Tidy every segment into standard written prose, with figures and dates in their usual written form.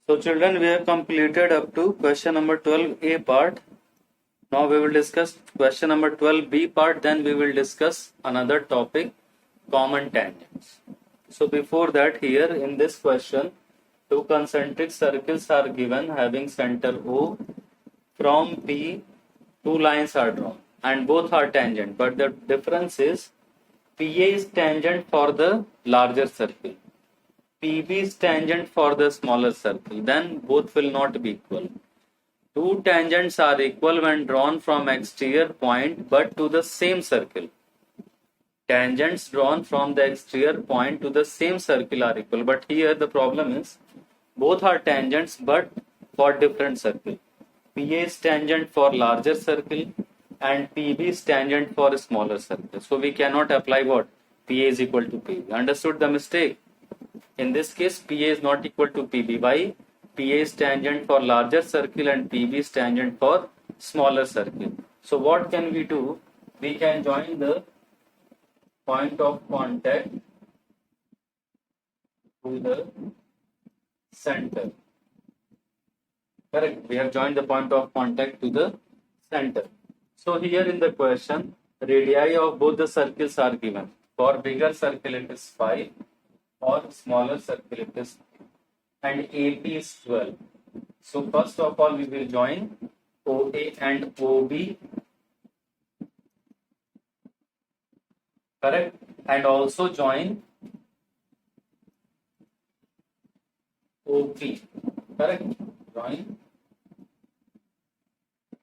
So children, we have completed up to question number 12a part. Now we will discuss question number 12b part, then we will discuss another topic, common tangents. So before that, here in this question, two concentric circles are given having center O. From P, two lines are drawn and both are tangent, but the difference is PA is tangent for the larger circle, PB is tangent for the smaller circle, then both will not be equal. Two tangents are equal when drawn from exterior point but to the same circle. Tangents drawn from the exterior point to the same circle are equal, but here the problem is both are tangents but for different circle. PA is tangent for larger circle and PB is tangent for a smaller circle. So we cannot apply what? PA is equal to PB. Understood the mistake? In this case, PA is not equal to PB. Why? PA is tangent for larger circle and PB is tangent for smaller circle. So what can we do? We can join the point of contact to the center. Correct. We have joined the point of contact to the center. So here in the question, radii of both the circles are given. For bigger circle it is 5. For smaller circle it is 3. And AP is 12. So first of all we will join OA and OB. Correct. And also join OP. Correct. Join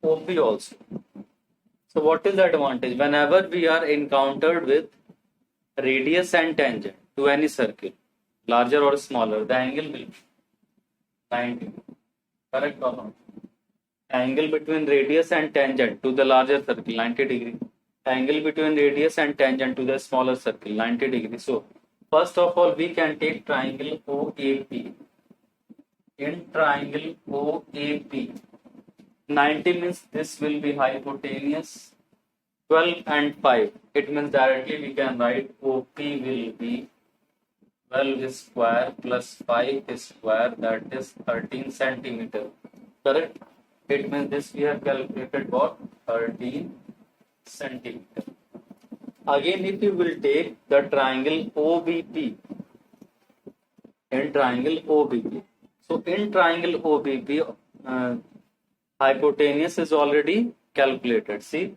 OP also. So what is the advantage? Whenever we are encountered with radius and tangent to any circle, larger or smaller, the angle will be 90. Correct or not? Angle between radius and tangent to the larger circle, 90 degree. Angle between radius and tangent to the smaller circle, 90 degree. So first of all, we can take triangle OAP. In triangle OAP, 90 means this will be hypotenuse. 12 and 5, it means directly we can write OP will be 12 square plus 5 square, that is 13 centimeter. Correct? It means this we have calculated what? 13 centimeter. Again, if you will take the triangle OBP, in triangle OBP. So in triangle OBP, hypotenuse is already calculated. See,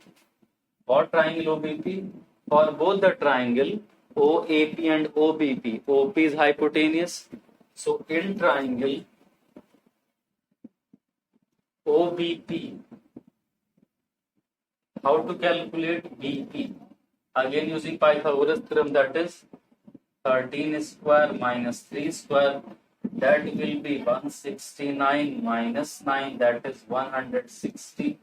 for triangle OBP, for both the triangle OAP and OBP, OP is hypotenuse. So in triangle OBP, how to calculate BP? Again using Pythagoras theorem, that is 13 square minus 3 square, that will be 169 minus 9, that is 160.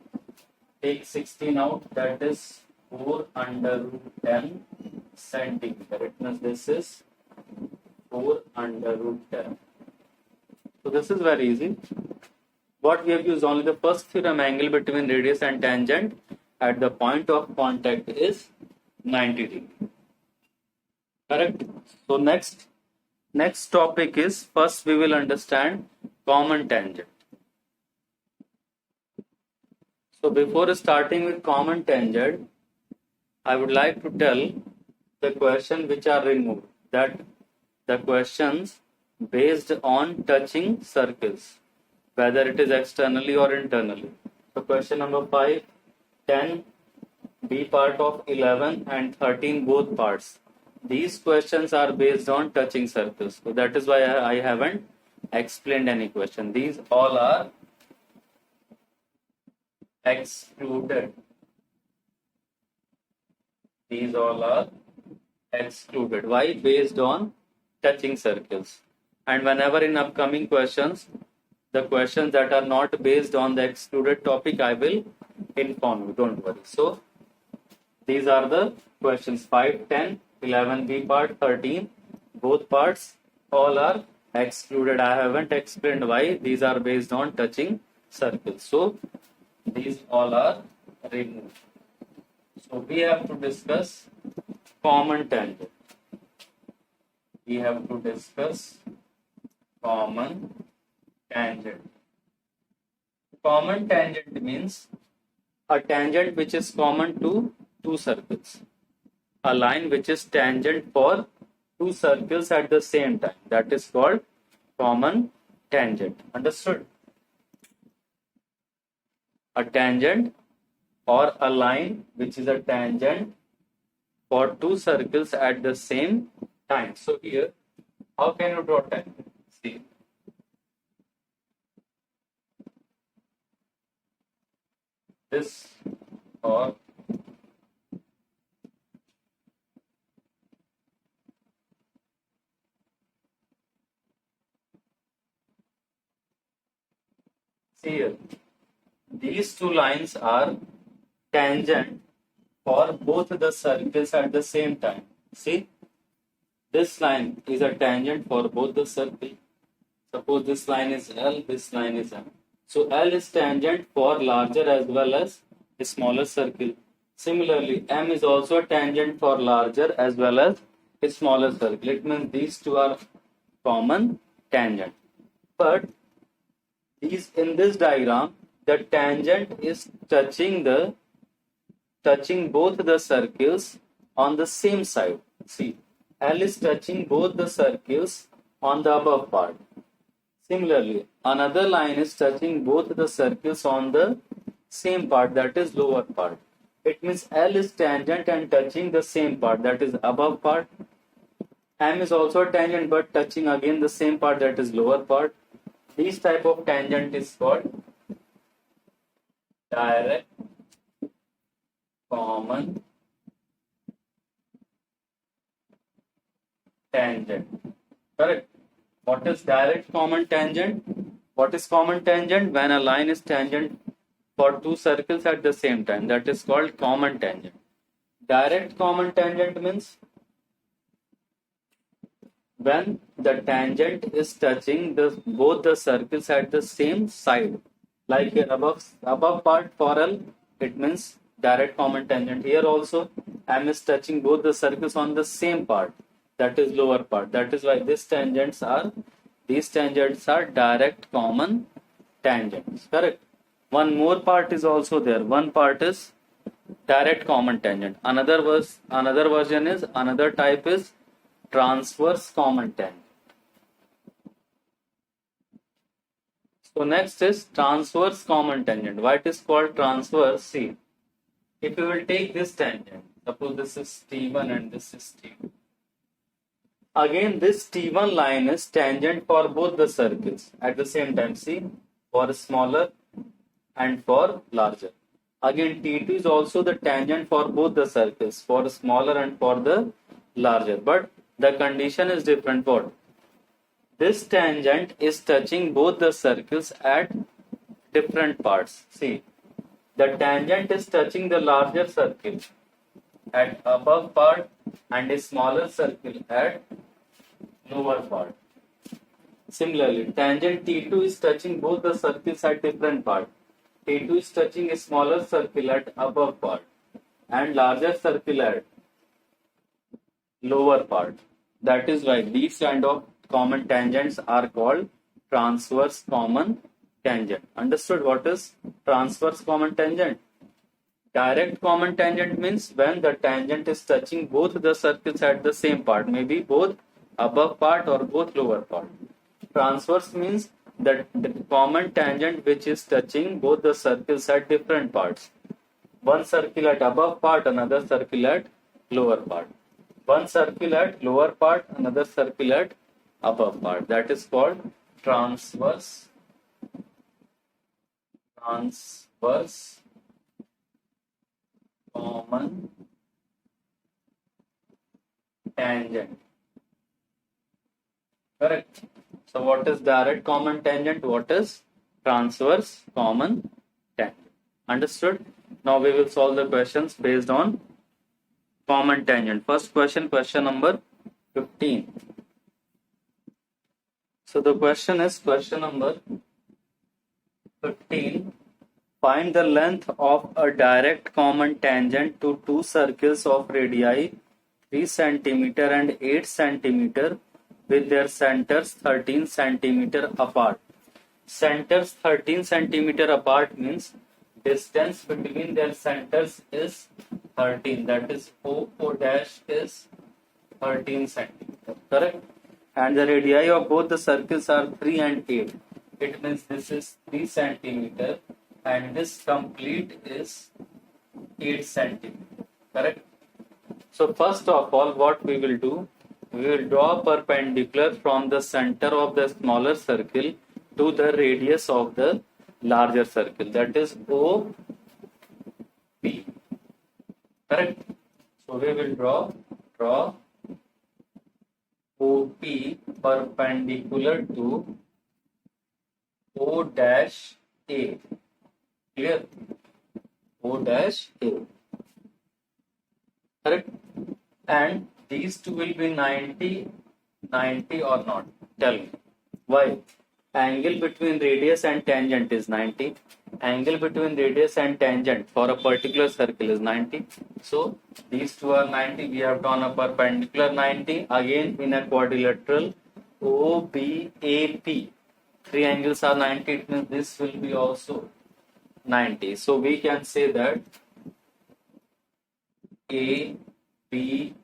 Take 16 out, that is 4 under root 10 centimeter. It means this is 4 under root 10. So this is very easy. What we have used, only the first theorem, angle between radius and tangent at the point of contact is 90 degree. Correct? So next topic is, first we will understand common tangent. So before starting with common tangent, I would like to tell the question which are removed, that the questions based on touching circles, whether it is externally or internally. So question number 5, 10, B part of 11 and 13 both parts. These questions are based on touching circles. So that is why I haven't explained any question. These all are excluded. These all are excluded. Why? Based on touching circles. And whenever in upcoming questions, the questions that are not based on the excluded topic, I will inform you. Don't worry. So these are the questions 5, 10, 11 B part, 13. Both parts all are excluded. I haven't explained why. These are based on touching circles. So these all are removed. So we have to discuss common tangent. We have to discuss common tangent. Common tangent means a tangent which is common to two circles. A line which is tangent for two circles at the same time. That is called common tangent. Understood? A tangent or a line which is a tangent for two circles at the same time. So here, how can you draw tangent? See. This or see here, these two lines are tangent for both the circles at the same time. See, this line is a tangent for both the circles. Suppose this line is L, this line is M. So L is tangent for larger as well as a smaller circle. Similarly, M is also a tangent for larger as well as a smaller circle. It means these two are common tangent. But in this diagram, the tangent is touching both the circles on the same side. See, L is touching both the circles on the above part. Similarly, another line is touching both the circles on the same part, that is lower part. It means L is tangent and touching the same part, that is above part. M is also a tangent but touching again the same part, that is lower part. This type of tangent is called direct common tangent. Correct? What is direct common tangent? What is common tangent? When a line is tangent for two circles at the same time. That is called common tangent. Direct common tangent means when the tangent is touching both the circles at the same side. Like here above part for L, it means direct common tangent. Here also M is touching both the circles on the same part, that is lower part. That is why these tangents are direct common tangents. Correct? One more part is also there. One part is direct common tangent. Another type is transverse common tangent. So next is transverse common tangent. Why it is called transverse? See, if you will take this tangent, suppose this is T1 and this is T2. Again, this T1 line is tangent for both the circles at the same time. See, for smaller and for larger. Again, T2 is also the tangent for both the circles, for smaller and for the larger. But the condition is different. What? This tangent is touching both the circles at different parts. See, the tangent is touching the larger circle at above part and a smaller circle at lower part. Similarly, tangent T2 is touching both the circles at different part. T2 is touching a smaller circle at above part and larger circle at lower part. That is why these kind of common tangents are called transverse common tangent. Understood what is transverse common tangent? Direct common tangent means when the tangent is touching both the circles at the same part, maybe both above part or both lower part. Transverse means that the common tangent which is touching both the circles at different parts. One circle at above part, another circle at lower part. One circle at lower part, another circle at above part. That is called transverse common tangent. Correct. So what is direct common tangent? What is transverse common tangent? Understood? Now we will solve the questions based on common tangent. First question number 15. So the question is question number 15. Find the length of a direct common tangent to two circles of radii 3 cm and 8 cm with their centers 13 cm apart. centers 13 centimeter apart means distance between their centers is 13. That is O dash is 13 centimeter. Correct? And the radii of both the circles are 3 and 8. It means this is 3 centimeter and this complete is 8 centimeter. Correct? So first of all, what we will do, we will draw perpendicular from the center of the smaller circle to the radius of the larger circle. That is OP. Correct? So we will draw OP perpendicular to O dash A. Clear? O dash A. Correct? And these two will be 90 or not? Tell me. Why? Angle between radius and tangent is 90. Angle between radius and tangent for a particular circle is 90. So these two are 90. We have drawn a perpendicular 90. Again in a quadrilateral OBAP. Three angles are 90. It means this will be also 90. So we can say that ABOP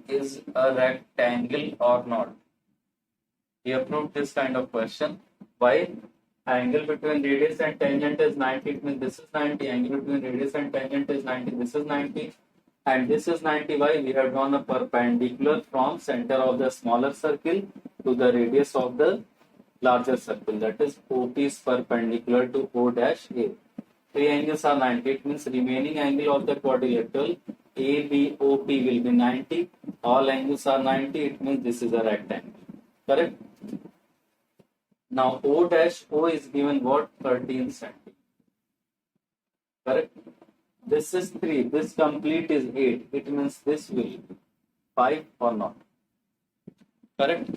is a rectangle or not? We have proved this kind of question. Why? Angle between radius and tangent is 90. It means this is 90. Angle between radius and tangent is 90. This is 90. And this is 90. Why? We have drawn a perpendicular from center of the smaller circle to the radius of the larger circle. That is OP is perpendicular to O dash A. Three angles are 90. It means remaining angle of the quadrilateral ABOP will be 90. All angles are 90. It means this is a rectangle. Correct? Now O dash O is given what? 13 centimeters. Correct? This is 3. This complete is 8. It means this will be 5 or not. Correct?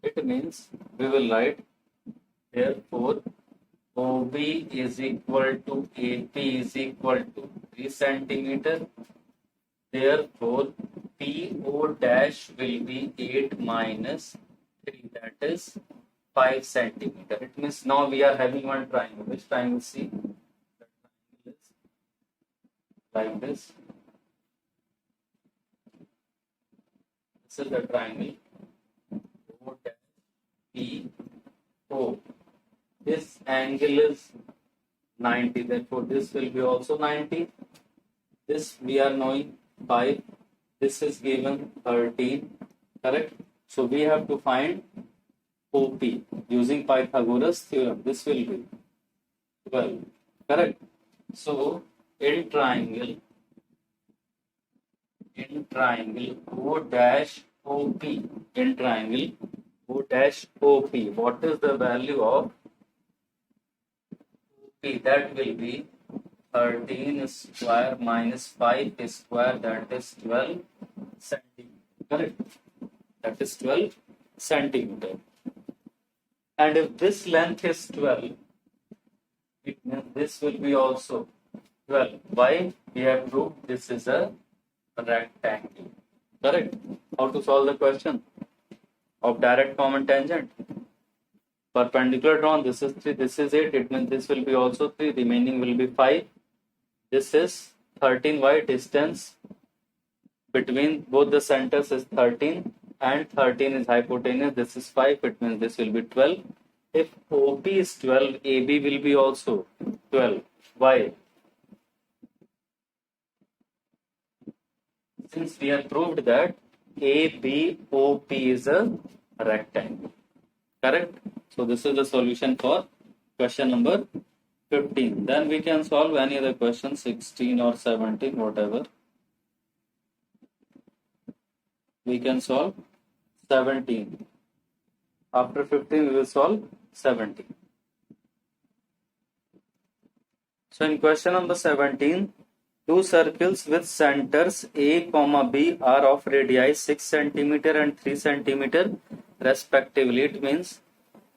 It means we will write therefore OB is equal to AP is equal to 3 centimeter. Therefore PO dash will be 8 minus 3. That is 5 centimeter. It means now we are having one triangle. Which triangle? See, the triangle is like this. This is the triangle O dash PO. This angle is 90. Therefore, this will be also 90. This we are knowing 5. This is given 13. Correct? So we have to find OP using Pythagoras theorem. This will be 12. Correct? So in triangle O dash OP, in triangle O dash OP, what is the value of OP? That will be 13 square minus 5 square, that is 12 centimeter. Correct? That is 12 centimeter. And if this length is 12, it means this will be also 12. Why? We have proved this is a rectangle. Correct? How to solve the question of direct common tangent? Perpendicular drawn, this is 3, this is 8. It means this will be also 3, remaining will be 5. This is 13. Why? Distance between both the centers is 13 and 13 is hypotenuse. This is 5. It means this will be 12. If OP is 12, AB will be also 12. Why? Since we have proved that ABOP is a rectangle. Correct? So this is the solution for question number 15. Then we can solve any other question, 16 or 17, whatever. We can solve 17. After 15, we will solve 17. So in question number 17, two circles with centers A, B are of radii 6 centimeter and 3 centimeter respectively. It means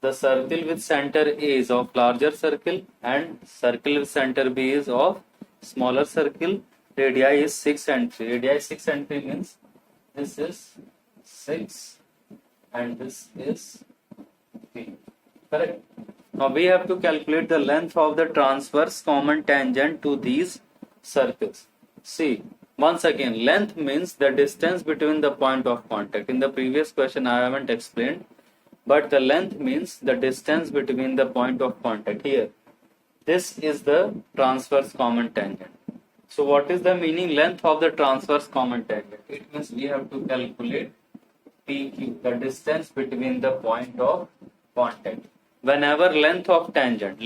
the circle with center A is of larger circle and circle with center B is of smaller circle. Radii is 6 and 3. Radii 6 and 3 means this is 6 and this is 3. Correct. Now we have to calculate the length of the transverse common tangent to these circles. See, once again, length means the distance between the point of contact. In the previous question, I haven't explained, but the length means the distance between the point of contact. Here, this is the transverse common tangent. So what is the meaning length of the transverse common tangent? It means we have to calculate PQ, the distance between the point of contact. Whenever length of tangent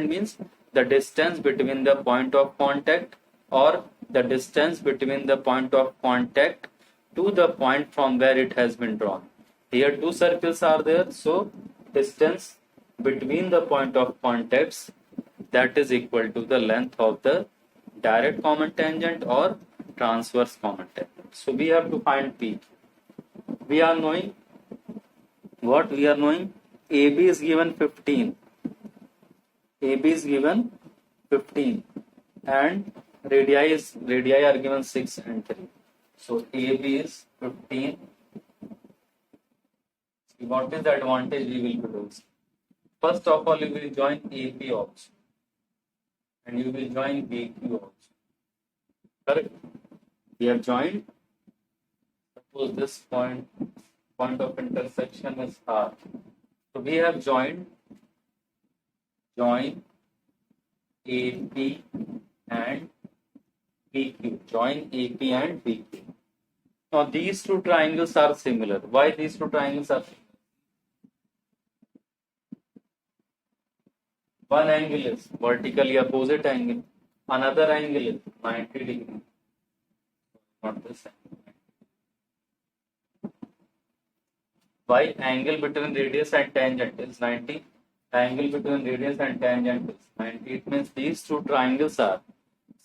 means the distance between the point of contact or the distance between the point of contact to the point from where it has been drawn. Here two circles are there, so distance between the point of contacts, that is equal to the length of the direct common tangent or transverse common tangent. So we have to find P. We are knowing what we are knowing. AB is given 15. AB is given 15 and radii are given 6 and 3. So AB is 15. What is the advantage we will be doing? First of all, you will join AP also and you will join BQ also. Correct? We have joined. Suppose this point of intersection is R. So we have join AP and BQ. Join AP and BQ. Now these two triangles are similar. Why these two triangles are similar? One angle is vertically opposite angle. Another angle is 90 degree. Not this angle. Why? Angle between radius and tangent is 90. Angle between radius and tangent is 90. It means these two triangles are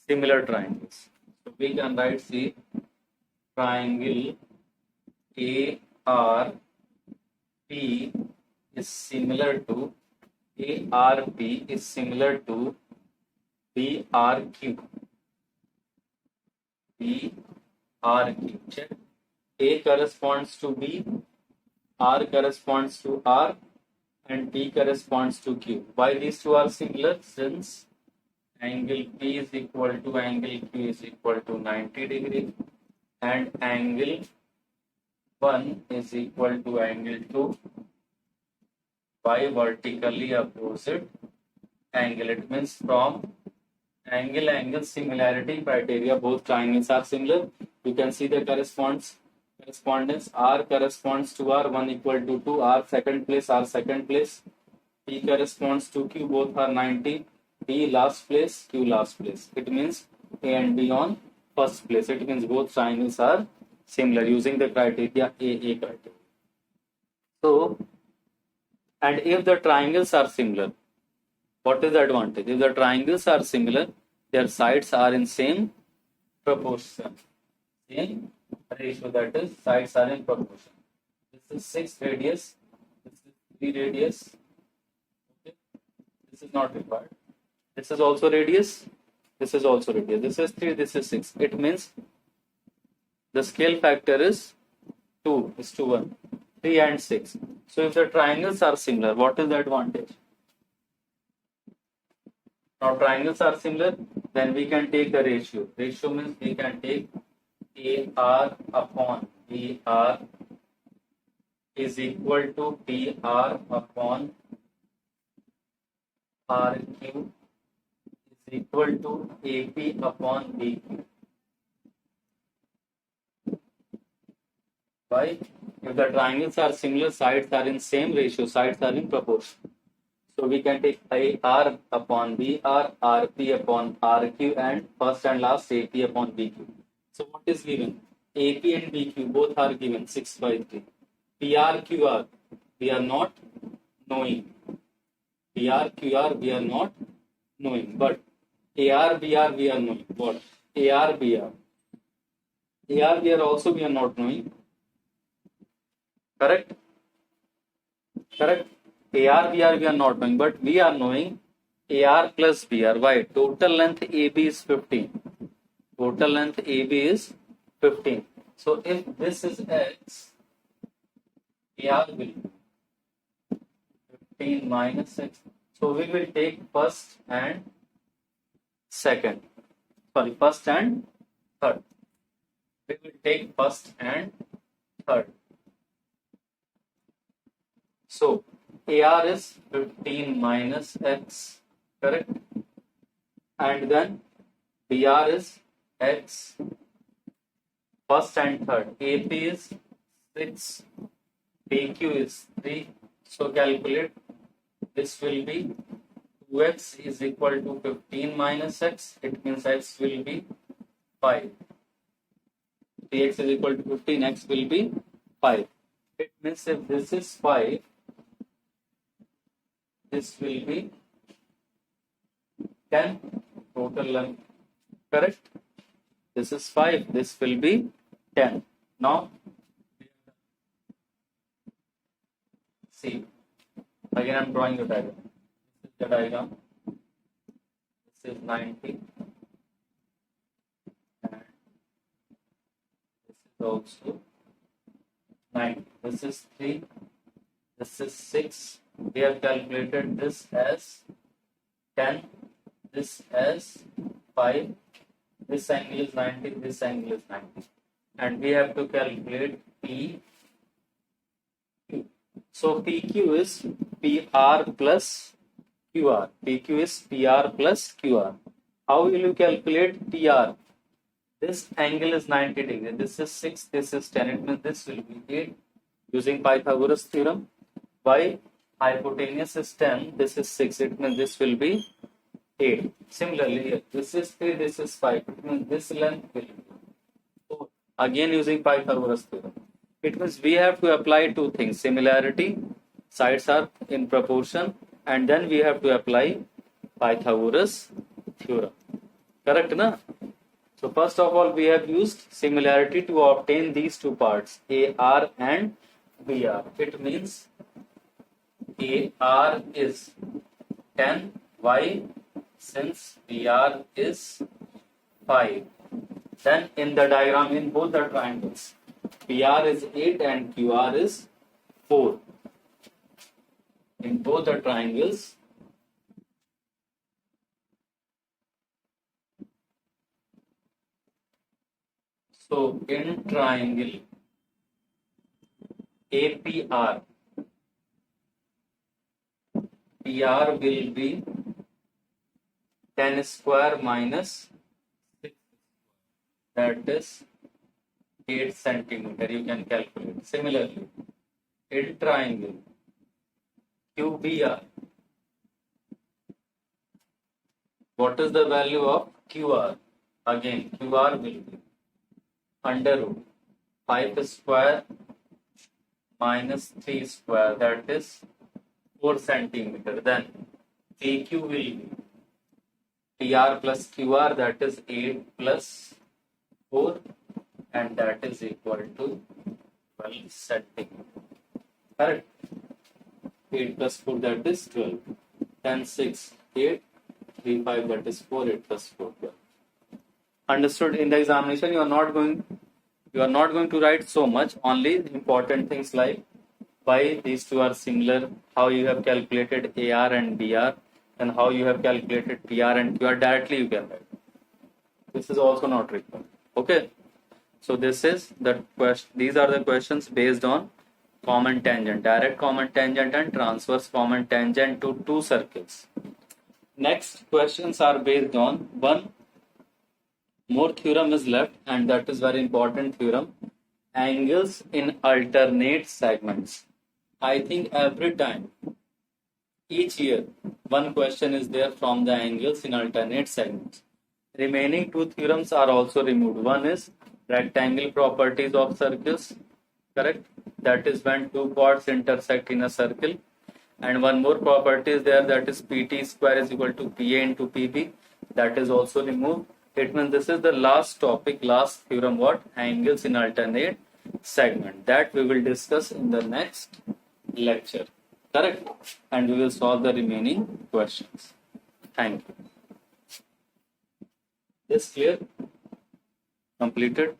similar triangles. So we can write, see, triangle ARP is similar to ARP is similar to BRQ. BRQ. Check. A corresponds to B, R corresponds to R, and P corresponds to Q. Why these two are similar? Since angle P is equal to angle Q is equal to 90 degree and angle 1 is equal to angle 2 by vertically opposite angle. It means from angle similarity criteria, both triangles are similar. You can see the correspondence. R corresponds to R, 1 equal to 2, R second place, P corresponds to Q, both are 90, P last place, Q last place. It means A and B on first place. It means both triangles are similar using the criteria AA criteria. So, and if the triangles are similar, what is the advantage? If the triangles are similar, their sides are in same proportion. Same ratio, that is, sides are in proportion. This is 6 radius, this is 3 radius. Okay. This is not required. This is also radius, this is also radius. This is 3, this is 6. It means the scale factor is 2 is to 1, 3 and 6. So if the triangles are similar, what is the advantage? Now triangles are similar, then we can take a ratio. Ratio means we can take AR upon BR is equal to PR upon RQ is equal to AP upon BQ. Why? If the triangles are similar, sides are in same ratio, sides are in proportion. So we can take AR upon BR, RP upon RQ, and first and last AP upon BQ. So what is given? AP and BQ both are given 6 by 3. PR, QR we are not knowing. PR, QR we are not knowing. But AR, BR we are knowing. What? AR, BR. AR, BR also we are not knowing. Correct? Correct? AR, BR we are not knowing. But we are knowing AR plus BR. Why? Total length AB is 15. Total length AB is 15. So if this is X, AR will be 15 minus 6. So we will take first and third. We will take first and third. So AR is 15 minus X, correct? And then BR is X, first and third. AP is 6, PQ is 3. So calculate, this will be 2x is equal to 15 minus x. It means x will be 5. 3x is equal to 15, x will be 5. It means if this is 5, this will be 10 total length. Correct? This is 5, this will be 10. Now, see, again I am drawing the diagram. This is the diagram. This is 90. And this is also 90. This is 3. This is 6. We have calculated this as 10. This as 5. This angle is 90. This angle is 90. And we have to calculate P. So PQ is PR plus QR. PQ is PR plus QR. How will you calculate PR? This angle is 90 degrees. This is 6. This is 10. It means this will be 8 using Pythagoras theorem. Why? Hypotenuse is 10. This is 6. It means this will be 8. Similarly, here, this is 3. This is 5. It means this length will be 4. Again using Pythagoras theorem. It means we have to apply two things: similarity, sides are in proportion, and then we have to apply Pythagoras theorem. Correct, na? So first of all, we have used similarity to obtain these two parts, AR and BR. It means AR is 10. Why? Since BR is 5. Then in the diagram, in both the triangles, PR is 8 and QR is 4. In both the triangles, so in triangle APR, PR will be 10 square minus 6, that is 8 centimeter. You can calculate. Similarly, in triangle QBR, what is the value of QR? Again, QR will be under root 5 square minus 3 square, that is 4 centimeter. Then PQ will be PR plus QR, that is 8 plus 4, and that is equal to 12 centimeter. Correct? 8 plus 4, that is 12. 10, 6, 8, 3, 5, that is 4, 8 plus 4, 12. Understood? In the examination, you are not going to write so much, only important things like why these two are similar, how you have calculated AR and BR, and how you have calculated PR and QR. Directly you can write. This is also not required. Okay? So this is the question. These are the questions based on common tangent, direct common tangent and transverse common tangent to two circles. Next questions are based on one more theorem is left, and that is very important theorem: angles in alternate segments. I think every time, each year, one question is there from the angles in alternate segments. Remaining two theorems are also removed. One is rectangle properties of circles, correct? That is when two chords intersect in a circle. And one more property is there, that is PT square is equal to PA into PB. That is also removed. It means this is the last topic, last theorem, what? Angles in alternate segment. That we will discuss in the next lecture. Correct? And we will solve the remaining questions. Thank you. This clear? Completed?